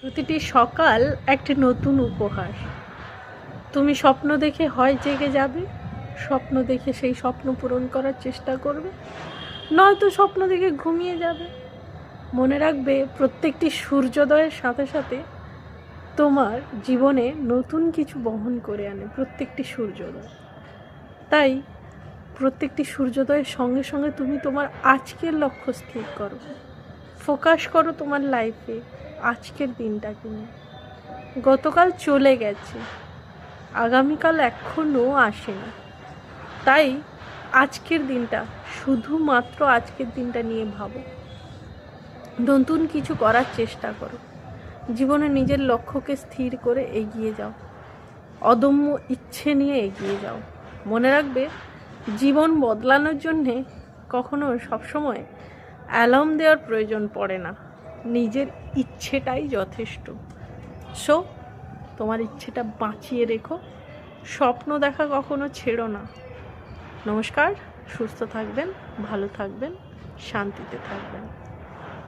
প্রতিটি সকাল একটি নতুন উপহার। তুমি স্বপ্ন দেখে হয় জেগে যাবে, স্বপ্ন দেখে সেই স্বপ্ন পূরণ করার চেষ্টা করবে, নয়তো স্বপ্ন দেখে ঘুমিয়ে যাবে। মনে রাখবে, প্রত্যেকটি সূর্যোদয়ের সাথে সাথে তোমার জীবনে নতুন কিছু বহন করে আনে প্রত্যেকটি সূর্যোদয়। তাই প্রত্যেকটি সূর্যোদয়ের সঙ্গে সঙ্গে তুমি তোমার আজকের লক্ষ্য স্থির করো, ফোকাস করো তোমার লাইফে আজকের দিনটাকে নিয়ে। গতকাল চলে গেছে, আগামীকাল এখনও আসেনি। তাই আজকের দিনটা, শুধুমাত্র আজকের দিনটা নিয়ে ভাবো, নতুন কিছু করার চেষ্টা করো, জীবনে নিজের লক্ষ্যকে স্থির করে এগিয়ে যাও, অদম্য ইচ্ছে নিয়ে এগিয়ে যাও। মনে রাখবে, জীবন বদলানোর জন্যে কখনো সবসময় অ্যালার্ম দেওয়ার প্রয়োজন পড়ে না, নিজের ইচ্ছেটাই যথেষ্ট। সো তোমার ইচ্ছেটা বাঁচিয়ে রেখো, স্বপ্ন দেখা কখনো ছেড়ো না। নমস্কার, সুস্থ থাকবেন, ভালো থাকবেন, শান্তিতে থাকবেন।